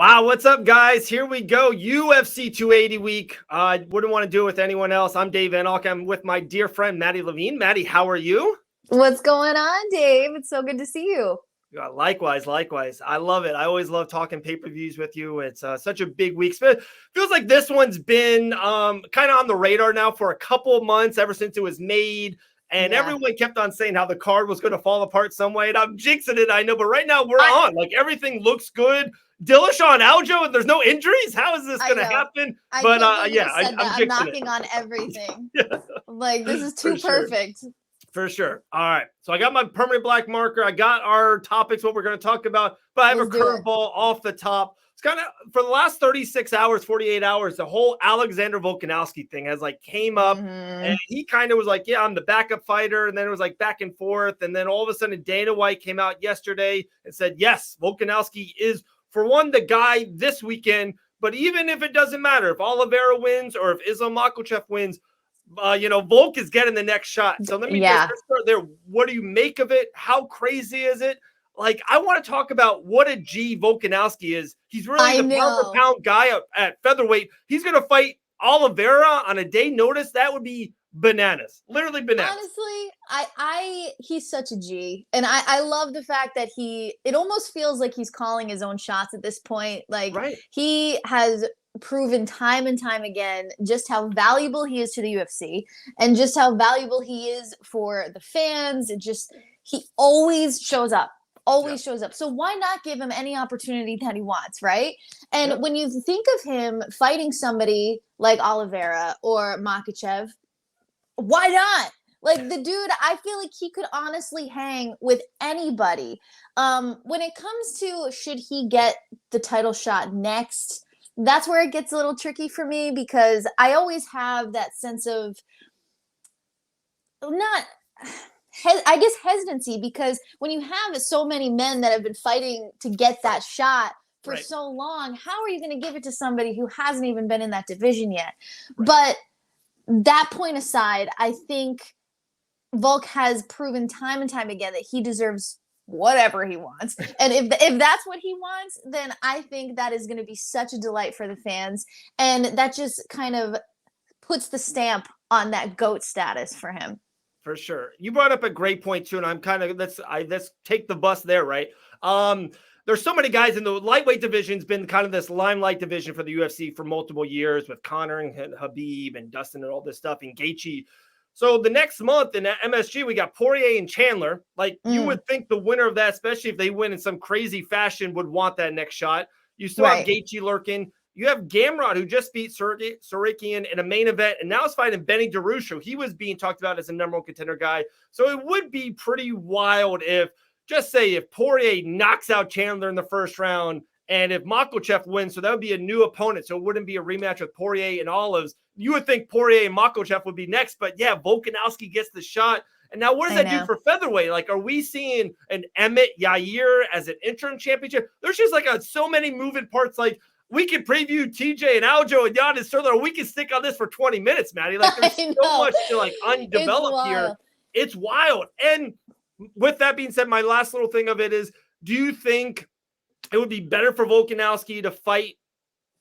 Wow, what's up, guys? Here we go. UFC 280 week. I wouldn't want to do it with anyone else. I'm Dave Van Auken. I'm with my dear friend, Maddie Levine. Maddie, how are you? What's going on, Dave? It's so good to see you. Yeah, likewise. I love it. I always love talking pay-per-views with you. It's such a big week. Feels like this one's been kind of on the radar now for a couple of months, ever since it was made. And everyone kept on saying how the card was going to fall apart some way. And I'm jinxing it, I know. But right now we're on. Like, everything looks good. Dillashaw and Aljo, and there's no injuries. How is this going to happen? I'm knocking on everything. Like, this is too perfect. For sure. All right. So I got my permanent black marker. I got our topics, what we're going to talk about. But I have a curveball off the top. It's kind of for the last 36 hours, 48 hours, the whole Alexander Volkanski thing has came up. And he kind of was like, yeah, I'm the backup fighter. And then it was like back and forth. And then all of a sudden Dana White came out yesterday and said, yes, Volkanski is, for one, the guy this weekend. But even if it doesn't matter, if Oliveira wins or if Islam Makhachev wins, Volk is getting the next shot. So let me just start there. What do you make of it? How crazy is it? Like, I want to talk about what a G Volkanski is. He's really the pound-for-pound guy at featherweight. He's going to fight Oliveira on a day notice. That would be bananas. Literally bananas. Honestly, he's such a G. And I love the fact that it almost feels like he's calling his own shots at this point. Like, he has proven time and time again just how valuable he is to the UFC and just how valuable he is for the fans. He always shows up. Shows up. So why not give him any opportunity that he wants, right? And when you think of him fighting somebody like Oliveira or Makhachev, why not? Like, the dude, I feel like he could honestly hang with anybody. When it comes to should he get the title shot next, that's where it gets a little tricky for me, because I always have that sense of hesitancy, because when you have so many men that have been fighting to get that shot for so long, how are you going to give it to somebody who hasn't even been in that division yet? But that point aside, I think Volk has proven time and time again that he deserves whatever he wants. And if that's what he wants, then I think that is going to be such a delight for the fans. And that just kind of puts the stamp on that GOAT status for him. For sure. You brought up a great point too. And I'm kind of, let's take the bus there, right? There's so many guys in the lightweight division's been kind of this limelight division for the UFC for multiple years, with Conor and Habib and Dustin and all this stuff, and Gaethje. So the next month in MSG, we got Poirier and Chandler. Like, you would think the winner of that, especially if they win in some crazy fashion, would want that next shot. You still have Gaethje lurking. You have Gamrot, who just beat Sorokian in a main event, and now is fighting Benny DeRusso. He was being talked about as a number one contender guy. So it would be pretty wild if Poirier knocks out Chandler in the first round, and if Makhachev wins, so that would be a new opponent. So it wouldn't be a rematch with Poirier and Olives. You would think Poirier and Makhachev would be next, but yeah, Volkanski gets the shot. And now what does that do for featherweight? Like, are we seeing an Emmett Yair as an interim championship? There's just so many moving parts. Like, we could preview TJ and Aljo and Giannis Sterling, or we can stick on this for 20 minutes, Maddie. Like, there's so much to undevelop here. It's wild. And with that being said, my last little thing of it is, do you think it would be better for Volkanski to fight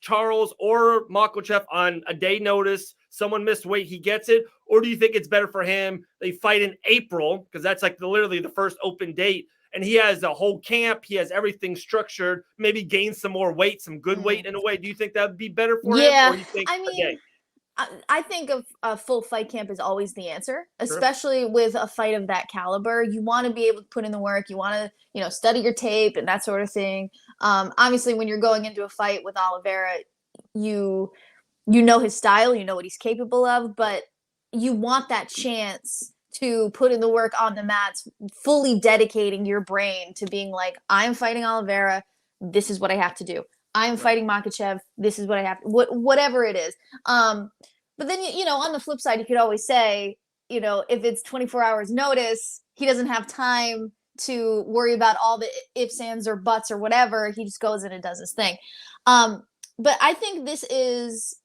Charles or Makhachev on a day notice? Someone missed weight, he gets it. Or do you think it's better for him, they fight in April, because that's literally the first open date, and he has a whole camp, he has everything structured, maybe gain some more weight, some good weight in a way? Do you think that would be better for him? Or you think, I think a full fight camp is always the answer, especially with a fight of that caliber. You want to be able to put in the work. You want to, study your tape and that sort of thing. Obviously, when you're going into a fight with Oliveira, you know his style, you know what he's capable of, but you want that chance to put in the work on the mats, fully dedicating your brain to being like, I'm fighting Oliveira, this is what I have to do. I'm fighting Makhachev, this is what I have to, whatever it is. But then, on the flip side, you could always say, if it's 24 hours notice, he doesn't have time to worry about all the ifs, ands, or buts or whatever. He just goes in and does his thing. But I think this is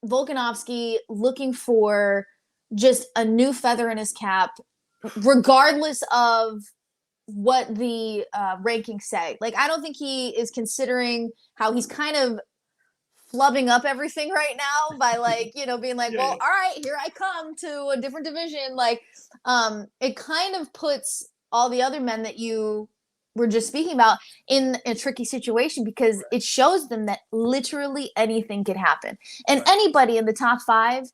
Volkanovski looking for just a new feather in his cap, regardless of what the rankings say. Like, I don't think he is considering how he's kind of flubbing up everything right now by like, being like, well, all right, here I come to a different division. Like, it kind of puts all the other men that you were just speaking about in a tricky situation, because it shows them that literally anything can happen. And anybody in the top 5,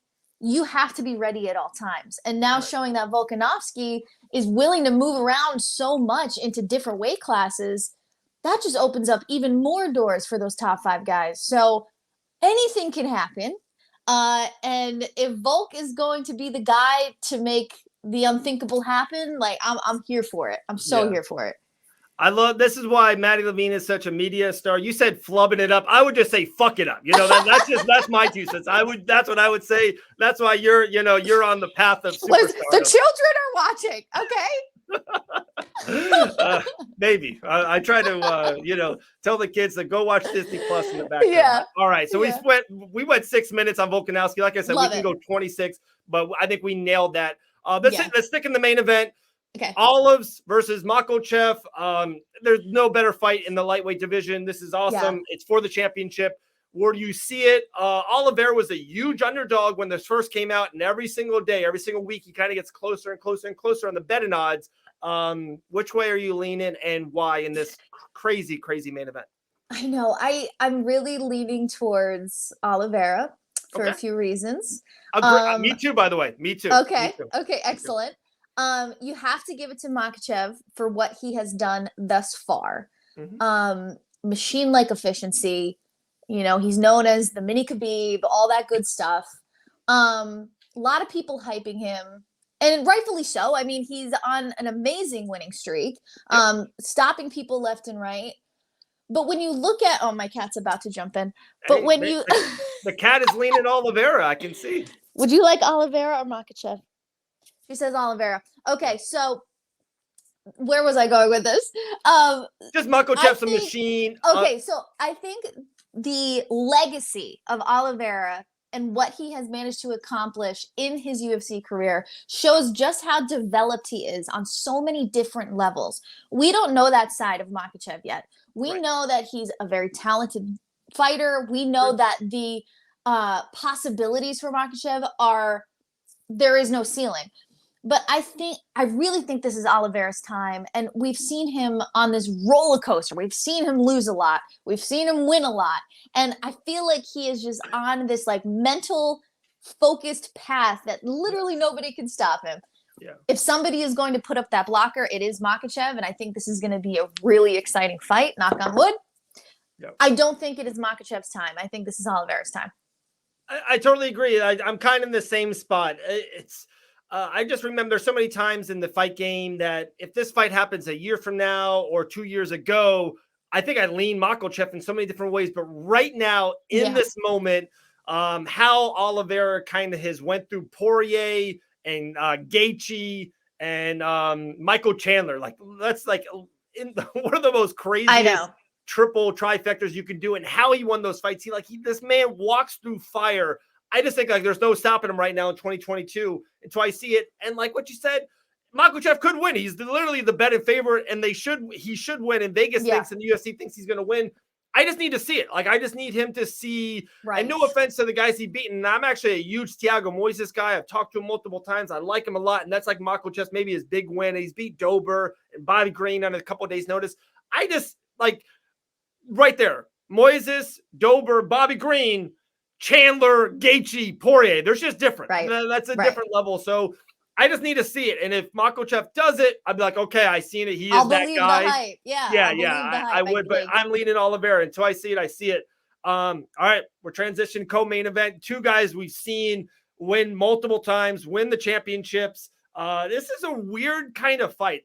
you have to be ready at all times. And now showing that Volkanovski is willing to move around so much into different weight classes, that just opens up even more doors for those top 5 guys. So anything can happen. And if Volk is going to be the guy to make the unthinkable happen, like, I'm here for it. I'm so here for it. This is why Maddie Levine is such a media star. You said flubbing it up. I would just say fuck it up. That's my 2 cents. That's what I would say. That's why you're on the path of superstardom. The children are watching, okay? Maybe. I try to tell the kids to go watch Disney Plus in the background. Yeah. All right. So we went 6 minutes on Volkanovski. Like I said, we can go 26, but I think we nailed that. Let's stick in the main event. Okay. Olives versus Makhachev. There's no better fight in the lightweight division. This is awesome. Yeah. It's for the championship. Where do you see it? Oliveira was a huge underdog when this first came out, and every single day, every single week, he kind of gets closer and closer and closer on the betting odds. Which way are you leaning, and why in this crazy, crazy main event? I know. I'm really leaning towards Oliveira for a few reasons. Me too, by the way. Me too. Okay. Me too. Okay. Excellent. You have to give it to Makhachev for what he has done thus far. Mm-hmm. Machine-like efficiency. He's known as the mini Khabib, all that good stuff. A lot of people hyping him, and rightfully so. I mean, he's on an amazing winning streak, stopping people left and right. But when you look at, my cat's about to jump in. But the cat is leaning Oliveira, I can see. Would you like Oliveira or Makhachev? She says Oliveira. Okay, so where was I going with this? Just Makhachev's a machine. Okay, so I think the legacy of Oliveira and what he has managed to accomplish in his UFC career shows just how developed he is on so many different levels. We don't know that side of Makhachev yet. We know that he's a very talented fighter. We know that the possibilities for Makhachev there is no ceiling. But I really think this is Oliveira's time. And we've seen him on this roller coaster. We've seen him lose a lot. We've seen him win a lot. And I feel like he is just on this like mental focused path that literally nobody can stop him. Yeah. If somebody is going to put up that blocker, it is Makhachev. And I think this is going to be a really exciting fight. Knock on wood. Yep. I don't think it is Makhachev's time. I think this is Oliveira's time. I totally agree. I'm kind of in the same spot. I just remember there's so many times in the fight game that if this fight happens a year from now or 2 years ago, I think I lean Makhachev in so many different ways. But right now, in this moment, how Oliveira kind of has went through Poirier and Gaethje and Michael Chandler, like that's like one of the most craziest triple trifectas you can do, and how he won those fights. This man walks through fire. I just think like there's no stopping him right now in 2022 until I see it. And like what you said, Makhachev could win. He's literally the betting favorite, and he should win. And Vegas thinks, and the UFC thinks he's going to win. I just need to see it. Like I just need him to see. Right. And no offense to the guys he beaten. And I'm actually a huge Thiago Moises guy. I've talked to him multiple times. I like him a lot, and that's like Makhachev's maybe his big win. He's beat Dober and Bobby Green on a couple of days' notice. I just like right there, Moises, Dober, Bobby Green, Chandler, Gaethje, Poirier. There's just different. Right. That's a different level. So I just need to see it. And if Makhachev does it, I'd be like, okay, I seen it. He is that guy. The hype. Yeah. I would, but I'm leaning Oliveira. Until I see it, I see it. All right. We're transitioning co-main event. 2 guys we've seen win multiple times, win the championships. This is a weird kind of fight.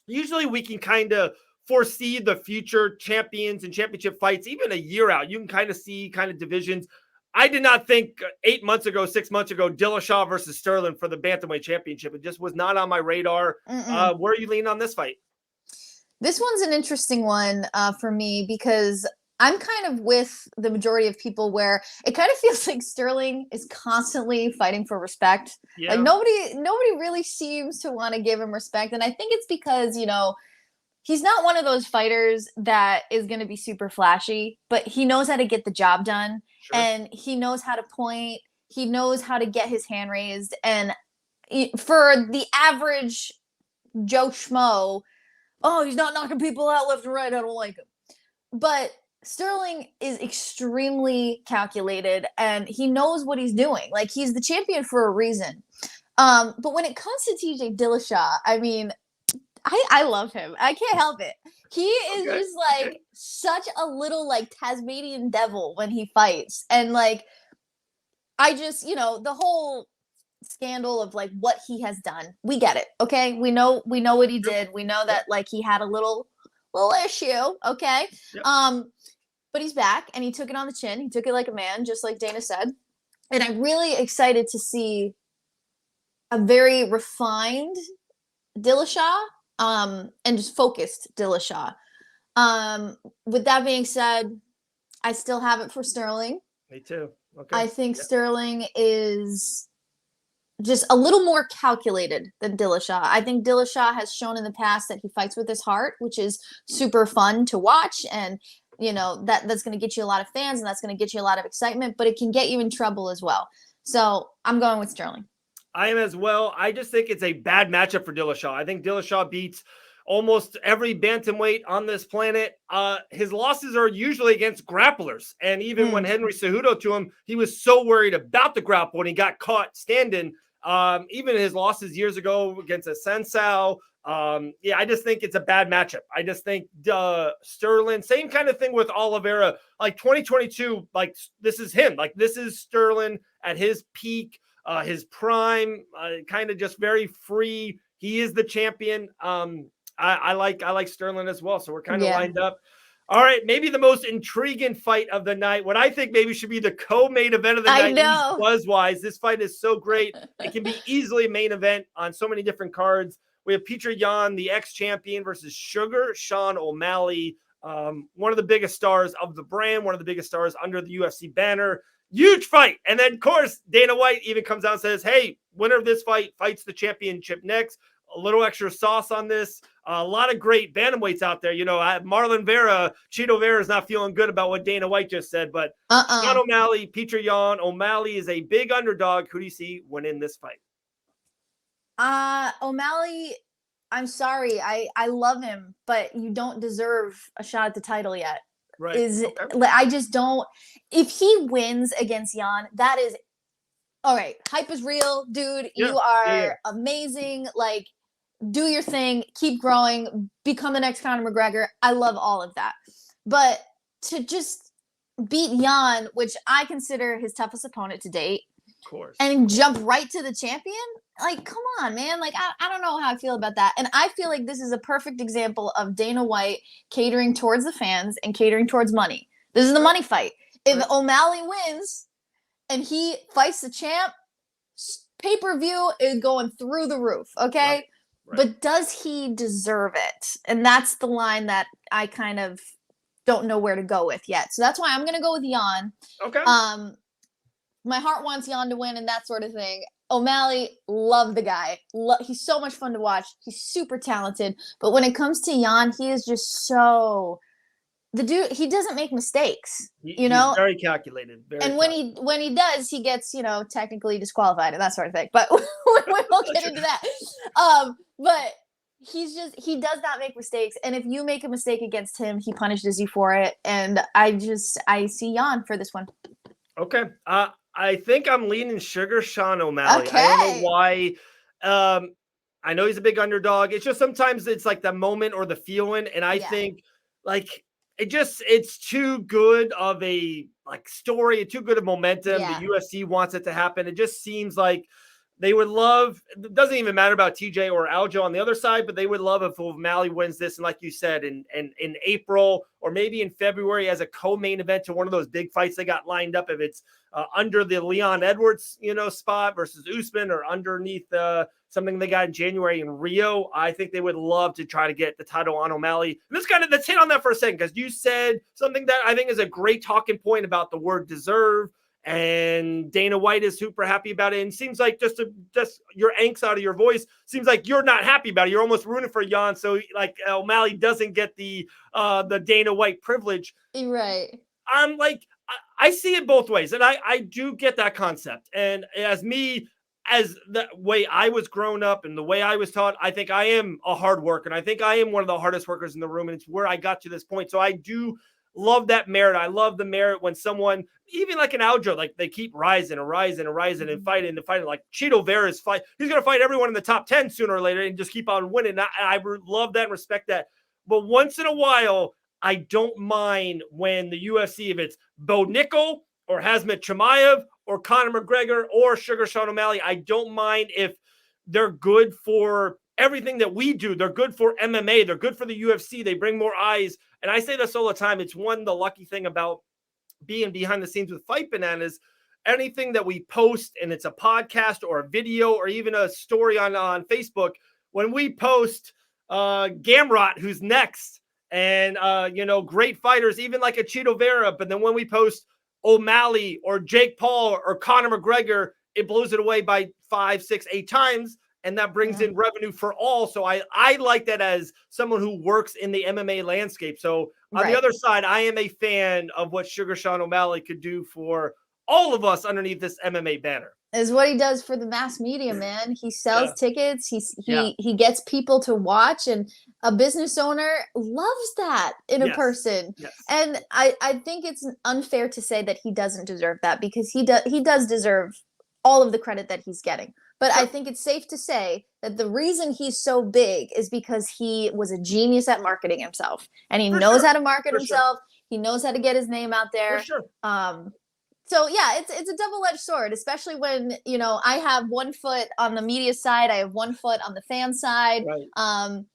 Usually we can kind of foresee the future champions and championship fights, even a year out. You can kind of see kind of divisions. I did not think 6 months ago, Dillashaw versus Sterling for the bantamweight championship. It just was not on my radar. Where are you leaning on this fight? This one's an interesting one for me because I'm kind of with the majority of people where it kind of feels like Sterling is constantly fighting for respect. Like Yeah, nobody really seems to want to give him respect. And I think it's because, he's not one of those fighters that is going to be super flashy, but he knows how to get the job done sure. and he knows how to point. He knows how to get his hand raised. And for the average Joe Schmo, oh, he's not knocking people out left and right. I don't like him. But Sterling is extremely calculated and he knows what he's doing. Like he's the champion for a reason. But when it comes to TJ Dillashaw, I mean, I love him. I can't help it. He is just like such a little like Tasmanian devil when he fights. And like I just, the whole scandal of like what he has done. We get it. Okay? We know what he did. We know that like he had a little issue, okay? Yep. But he's back and he took it on the chin. He took it like a man, just like Dana said. And I'm really excited to see a very refined Dillashaw, and just focused Dillashaw. With that being said, I still have it for Sterling. Me too. Okay. I think Sterling is just a little more calculated than Dillashaw. I think Dillashaw has shown in the past that he fights with his heart, which is super fun to watch. And, that's going to get you a lot of fans and that's going to get you a lot of excitement, but it can get you in trouble as well. So I'm going with Sterling. I am as well. I just think it's a bad matchup for Dillashaw. I think Dillashaw beats almost every bantamweight on this planet. His losses are usually against grapplers. And even when Henry Cejudo to him, he was so worried about the grapple and he got caught standing. Even his losses years ago against Asensio. I just think it's a bad matchup. I just think Sterling, same kind of thing with Oliveira, like 2022, like this is him. Like this is Sterling at his peak, his prime, kind of just very free. He is the champion. I like Sterling as well. So we're kind of lined up. All right, maybe the most intriguing fight of the night. What I think maybe should be the co-main event of the night. I know. Buzz-wise, this fight is so great. It can be easily a main event on so many different cards. We have Petr Yan, the ex-champion, versus Sugar Sean O'Malley, one of the biggest stars of the brand, one of the biggest stars under the UFC banner. Huge fight. And then, of course, Dana White even comes out and says, hey, winner of this fight fights the championship next. A little extra sauce on this. A lot of great bantamweights out there. Marlon Vera, Cheeto Vera is not feeling good about what Dana White just said, but Sean O'Malley, Petr Yan, O'Malley is a big underdog. Who do you see winning this fight? O'Malley, I'm sorry. I love him, but you don't deserve a shot at the title yet. Right. I just don't. If he wins against Yan, that is all right. Hype is real, dude. Yeah, you are amazing. Like, do your thing, keep growing, become the next Conor McGregor. I love all of that. But to just beat Yan, which I consider his toughest opponent to date, of course, and jump right to the champion, like, come on, man. Like, I don't know how I feel about that. And I feel like this is a perfect example of Dana White catering towards the fans and catering towards money. This is the money fight. If O'Malley wins and he fights the champ, pay-per-view is going through the roof, okay? Right. But does he deserve it? And that's the line that I kind of don't know where to go with yet. So that's why I'm going to go with Yan. Okay. My heart wants Yan to win and that sort of thing. O'Malley, love the guy. He's so much fun to watch. He's super talented. But when it comes to Yan, he is just so... The dude, he doesn't make mistakes, He's very calculated. When he does, he gets, technically disqualified and that sort of thing. But we won't get into that. But he does not make mistakes. And if you make a mistake against him, he punishes you for it. And I see Yan for this one. Okay. I think I'm leaning Sugar Sean O'Malley. Okay. I don't know why. I know he's a big underdog. It's just sometimes it's like the moment or the feeling. And I think like it's too good of a story, too good of momentum. The UFC wants it to happen. It just seems like They would love, it doesn't even matter about TJ or Aljo on the other side, but they would love if O'Malley wins this. And like you said, in April or maybe in February as a co-main event to one of those big fights they got lined up. If it's under the Leon Edwards, spot versus Usman, or underneath something they got in January in Rio, I think they would love to try to get the title on O'Malley. And let's hit on that for a second, because you said something that I think is a great talking point about the word deserve. And Dana White is super happy about it. And seems like just your angst out of your voice seems like you're not happy about it. You're almost rooting for Jan. So like O'Malley doesn't get the Dana White privilege. Right. I'm like, I see it both ways. And I do get that concept. And as the way I was grown up and the way I was taught, I think I am a hard worker. And I think I am one of the hardest workers in the room. And it's where I got to this point. So I do love that merit. I love the merit when someone, even like an Aljo, like they keep rising and rising and rising and fighting. Like Chito Vera's fight, he's going to fight everyone in the top 10 sooner or later and just keep on winning. I love that and respect that. But once in a while, I don't mind when the UFC, if it's Bo Nickel or Khamzat Chimaev or Conor McGregor or Sugar Sean O'Malley, I don't mind if they're good for everything that we do. They're good for MMA. They're good for the UFC. They bring more eyes. And I say this all the time. It's the lucky thing about being behind the scenes with Fight Bananas. Anything that we post, and it's a podcast or a video or even a story on Facebook, when we post Gamrot, who's next, and great fighters, even like a Chito Vera, but then when we post O'Malley or Jake Paul or Conor McGregor, it blows it away by 5, 6, 8 times. And that brings in revenue for all. So I like that as someone who works in the MMA landscape. So on the other side, I am a fan of what Sugar Sean O'Malley could do for all of us underneath this MMA banner. Is what he does for the mass media, man. He sells tickets. He gets people to watch, and a business owner loves that in a person. Yes. And I think it's unfair to say that he doesn't deserve that, because he does deserve all of the credit that he's getting. But I think it's safe to say that the reason he's so big is because he was a genius at marketing himself, and he knows how to market himself. He knows how to get his name out there. So yeah, it's a double-edged sword, especially when, I have one foot on the media side, I have one foot on the fan side. And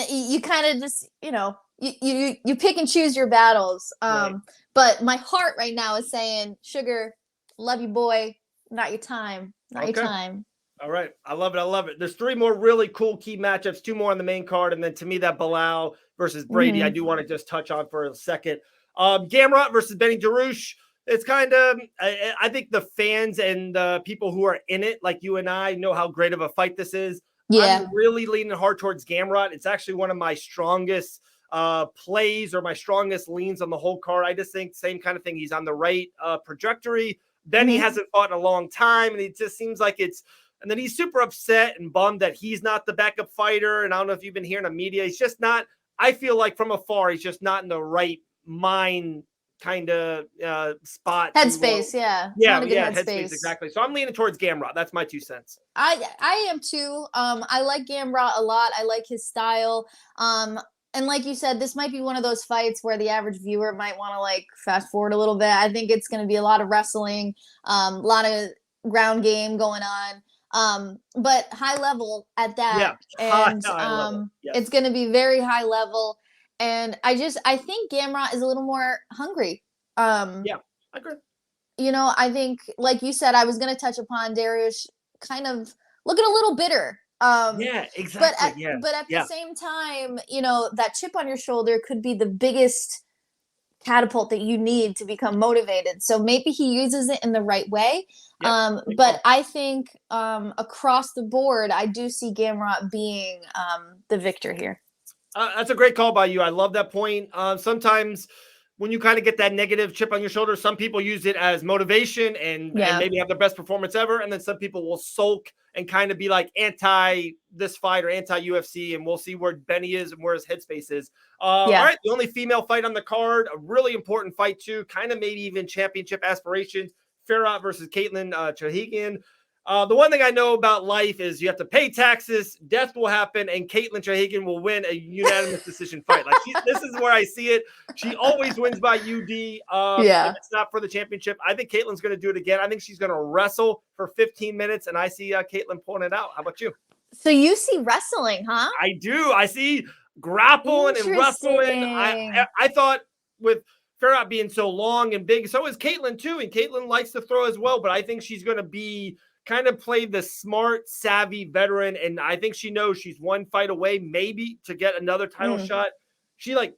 you kind of just, you pick and choose your battles. But my heart right now is saying, Sugar, love you, boy. Not your time. Not your time. All right. I love it. I love it. There's 3 more really cool key matchups, 2 more on the main card. And then to me, that Bilal versus Brady, I do want to just touch on for a second. Gamrot versus Benny Darush. It's kind of, I think the fans and the people who are in it, like you and I, know how great of a fight this is. Yeah. I'm really leaning hard towards Gamrot. It's actually one of my strongest plays, or my strongest leans on the whole card. I just think same kind of thing. He's on the right trajectory. Benny hasn't fought in a long time, and it just seems like and then he's super upset and bummed that he's not the backup fighter. And I don't know if you've been hearing on media. He's just not, I feel like from afar, he's just not in the right mind kind of spot. Headspace, yeah. Headspace, exactly. So I'm leaning towards Gamrot. That's my 2 cents. I am too. I like Gamrot a lot. I like his style. And like you said, this might be one of those fights where the average viewer might want to fast forward a little bit. I think it's going to be a lot of wrestling, a lot of ground game going on. But high level at that. And it's going to be very high level. And I think Gamrot is a little more hungry. I agree. I think, like you said, I was going to touch upon Dariush kind of looking a little bitter. Exactly. But at the same time, that chip on your shoulder could be the biggest catapult that you need to become motivated. So maybe he uses it in the right way. But I think across the board, I do see Gamrot being the victor here. That's a great call by you. I love that point. Sometimes when you kind of get that negative chip on your shoulder, some people use it as motivation and maybe have the best performance ever. And then some people will sulk and kind of be like anti this fight or anti UFC. And we'll see where Benny is and where his headspace is. All right. The only female fight on the card, a really important fight too, kind of maybe even championship aspirations. Farah versus Caitlin Chahigian. The one thing I know about life is you have to pay taxes, death will happen, and Caitlin Trahagan will win a unanimous decision fight. Like this is where I see it. She always wins by UD. If it's not for the championship, I think Caitlin's going to do it again. I think she's going to wrestle for 15 minutes, and I see Caitlin pulling it out. How about you? So you see wrestling, huh? I do. I see grappling and wrestling. I thought with Farah being so long and big, so is Caitlin too, and Caitlin likes to throw as well, but I think she's going to be kind of play the smart, savvy veteran, and I think she knows she's one fight away maybe to get another title shot. She I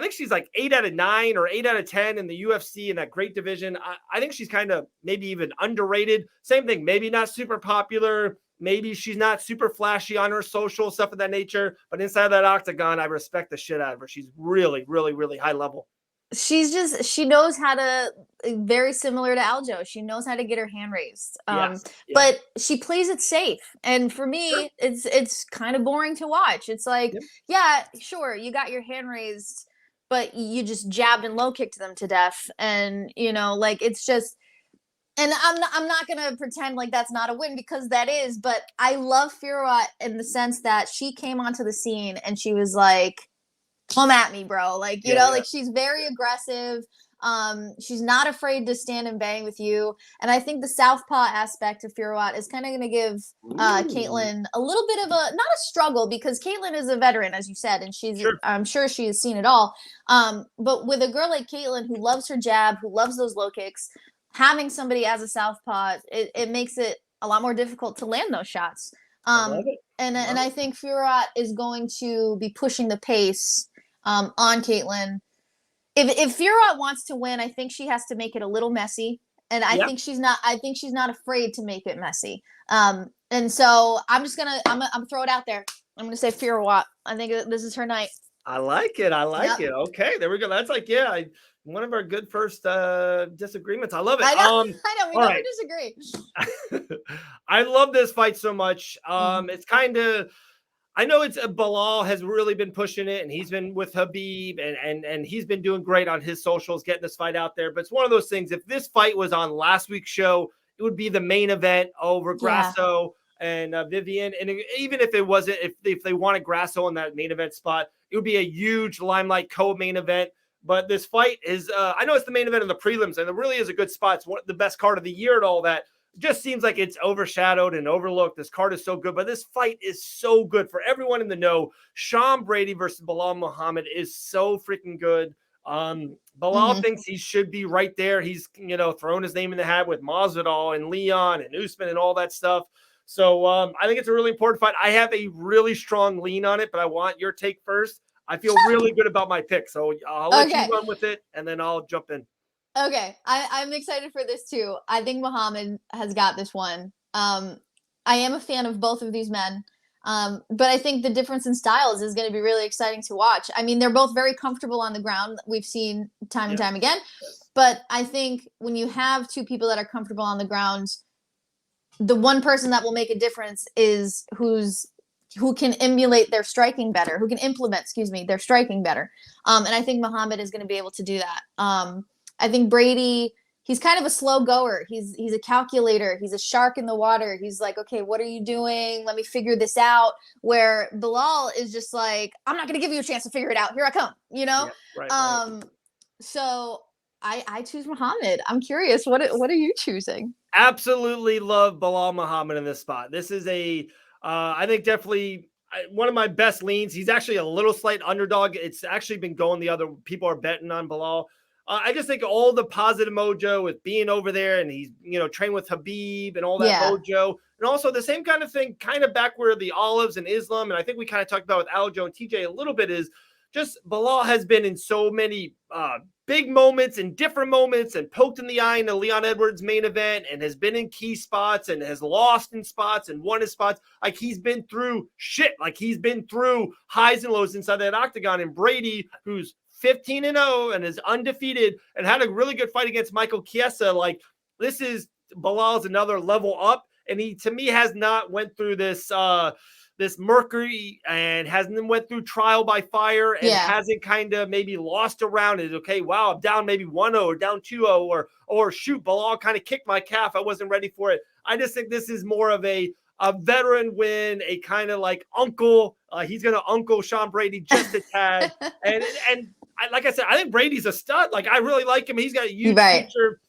think she's like 8 out of 9 or 8 out of 10 in the UFC in that great division. I think she's kind of maybe even underrated. Same thing, maybe not super popular. Maybe she's not super flashy on her social, stuff of that nature. But inside that octagon, I respect the shit out of her. She's really, really, really high level. She knows how to, very similar to Aljo, she knows how to get her hand raised. But she plays it safe. And for me, it's kind of boring to watch. It's like, yeah, sure, you got your hand raised, but you just jabbed and low kicked them to death. And, like, it's just, and I'm not going to pretend like that's not a win, because that is, but I love Fiorot in the sense that she came onto the scene and she was like, come at me, bro. Like, you know, like she's very aggressive. She's not afraid to stand and bang with you. And I think the southpaw aspect of Fiorot is kind of going to give Caitlin a little bit of not a struggle, because Caitlin is a veteran, as you said, and I'm sure she has seen it all. But with a girl like Caitlin who loves her jab, who loves those low kicks, having somebody as a southpaw, it makes it a lot more difficult to land those shots. And I think Fiorot is going to be pushing the pace on Caitlin. If Fiorot wants to win, I think she has to make it a little messy, and I think she's not afraid to make it messy. And so I'm throw it out there. I'm gonna say Fiorot. I think this is her night. I like it. it. Okay, there we go. That's like one of our good first disagreements. I love it. I know. We never disagree. I love this fight so much. It's kind of, I know it's Bilal has really been pushing it, and he's been with Habib, and he's been doing great on his socials, getting this fight out there. But it's one of those things. If this fight was on last week's show, it would be the main event over Grasso and Vivian. And even if it wasn't, if they wanted Grasso in that main event spot, it would be a huge limelight co-main event. But this fight is, I know it's the main event of the prelims, and it really is a good spot. It's the best card of the year and all that. It just seems like it's overshadowed and overlooked. This card is so good, but this fight is so good for everyone in the know. Sean Brady versus Bilal Muhammad is so freaking good. Bilal thinks he should be right there. He's, throwing his name in the hat with Masvidal and Leon and Usman and all that stuff. So I think it's a really important fight. I have a really strong lean on it, but I want your take first. I feel really good about my pick, so I'll let you run with it, and then I'll jump in. Okay, I'm excited for this too. I think Muhammad has got this one. I am a fan of both of these men, but I think the difference in styles is going to be really exciting to watch. I mean, they're both very comfortable on the ground. We've seen time and time again. But I think when you have two people that are comfortable on the ground, the one person that will make a difference is who can emulate their striking better, who can implement, their striking better. And I think Muhammad is going to be able to do that. I think Brady, he's kind of a slow goer. He's a calculator. He's a shark in the water. He's like, okay, what are you doing? Let me figure this out. Where Bilal is just like, I'm not going to give you a chance to figure it out. Here I come, Right. So I choose Muhammad. I'm curious. What are you choosing? Absolutely love Bilal Muhammad in this spot. This is I think definitely one of my best leans. He's actually a little slight underdog. It's actually been going the other. People are betting on Bilal. I just think all the positive mojo with being over there, and he's, trained with Habib and all that mojo. And also the same kind of thing, kind of back where the Olives and Islam, and I think we kind of talked about with Aljo and TJ a little bit, is just Bilal has been in so many big moments and different moments, and poked in the eye in the Leon Edwards main event, and has been in key spots and has lost in spots and won in spots. Like, he's been through shit. Like, he's been through highs and lows inside that octagon. And Brady, who's 15-0 and is undefeated and had a really good fight against Michael Chiesa, like, this is Bilal's another level up. And he, to me, has not went through this Mercury, and hasn't went through trial by fire, and hasn't kind of maybe lost a round. Is okay, wow, I'm down maybe 1-0 or down 2-0, or shoot, Bilal kind of kicked my calf. I wasn't ready for it. I just think this is more of a veteran win, a kind of like uncle. He's going to uncle Sean Brady just a tad. and like I said, I think Brady's a stud. Like, I really like him. He's got a huge future.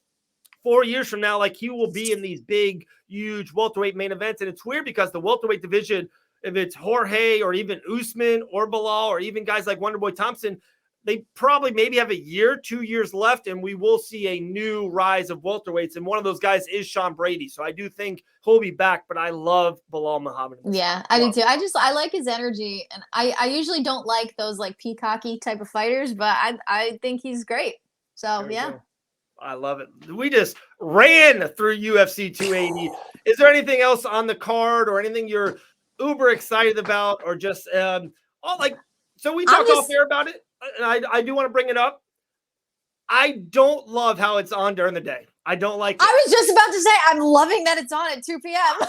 4 years from now, like, he will be in these big, huge welterweight main events. And it's weird because the welterweight division, if it's Jorge or even Usman or Bilal or even guys like Wonderboy Thompson, they probably maybe have a year, 2 years left, and we will see a new rise of welterweights. And one of those guys is Sean Brady. So I do think he'll be back, but I love Bilal Muhammad. Yeah, I do too. I like his energy, and I usually don't like those like peacocky type of fighters, but I think he's great. So yeah. Go. I love it. We just ran through UFC 280. Is there anything else on the card or anything you're uber excited about, or just so we talked off air about it, and I do want to bring it up. I don't love how it's on during the day. I don't like it. I was just about to say, I'm loving that it's on at 2 p.m.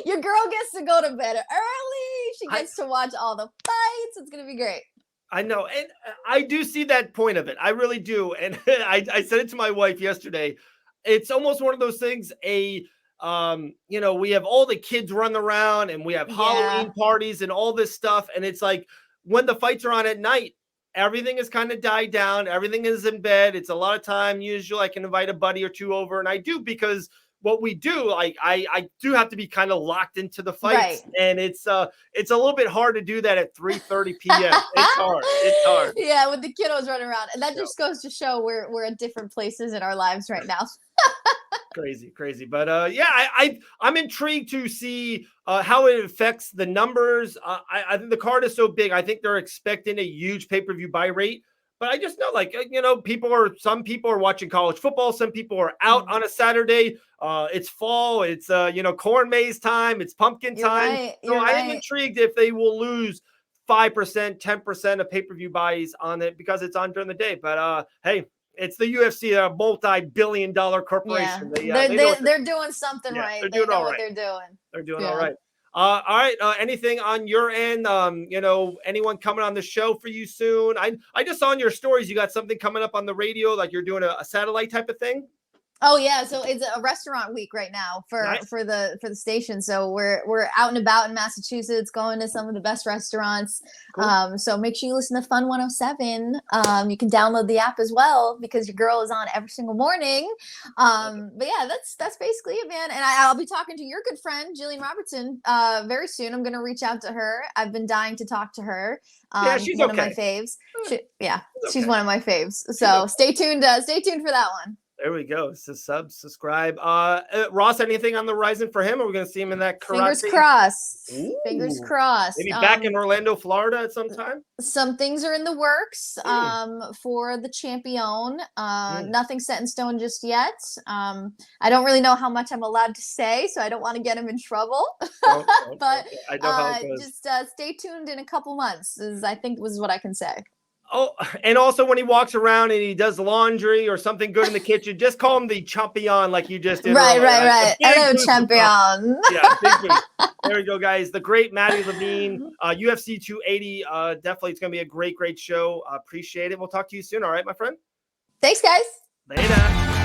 Your girl gets to go to bed early. She gets to watch all the fights. It's going to be great. I know. And I do see that point of it. I really do. And I said it to my wife yesterday. It's almost one of those things, we have all the kids running around and we have Halloween parties and all this stuff. And it's like when the fights are on at night, everything is kind of died down. Everything is in bed. It's a lot of time. Usually I can invite a buddy or two over, and I do, because what we do, I do have to be kind of locked into the fights, and it's a little bit hard to do that at 3:30 p.m. It's hard. Yeah, with the kiddos running around, and that just goes to show we're at different places in our lives right now. Crazy, but I'm intrigued to see how it affects the numbers. I think the card is so big. I think they're expecting a huge pay-per-view buy rate. But I just know, some people are watching college football. Some people are out on a Saturday. It's fall. It's, corn maze time. It's pumpkin time. So I am intrigued if they will lose 5%, 10% of pay-per-view buys on it because it's on during the day. But hey, it's the UFC, a multi-billion-dollar corporation. Yeah. They're doing something right. They're doing all right. They're doing all right. All right. Anything on your end? Anyone coming on the show for you soon? I just saw in your stories you got something coming up on the radio, like you're doing a satellite type of thing. Oh yeah, so it's a restaurant week right now for the station. So we're out and about in Massachusetts, going to some of the best restaurants. Cool. So make sure you listen to Fun 107. You can download the app as well because your girl is on every single morning. But yeah, that's basically it, man. And I'll be talking to your good friend Jillian Robertson very soon. I'm gonna reach out to her. I've been dying to talk to her. She's one of my faves. She's one of my faves. So stay tuned for that one. There we go. So subscribe. Ross, anything on the horizon for him? Are we going to see him in that karate? Fingers crossed. Ooh. Fingers crossed. Maybe back in Orlando, Florida at some time? Some things are in the works for the champion. Nothing set in stone just yet. I don't really know how much I'm allowed to say, so I don't want to get him in trouble. But I know how it goes. Just stay tuned in a couple months, I think was what I can say. Oh, and also when he walks around and he does laundry or something good in the kitchen, just call him the champion like you just did. Right. Hello, champion. Yeah, there we go, guys. The great Maddie Levine, UFC 280. Definitely, it's going to be a great show. Appreciate it. We'll talk to you soon. All right, my friend? Thanks, guys. Later.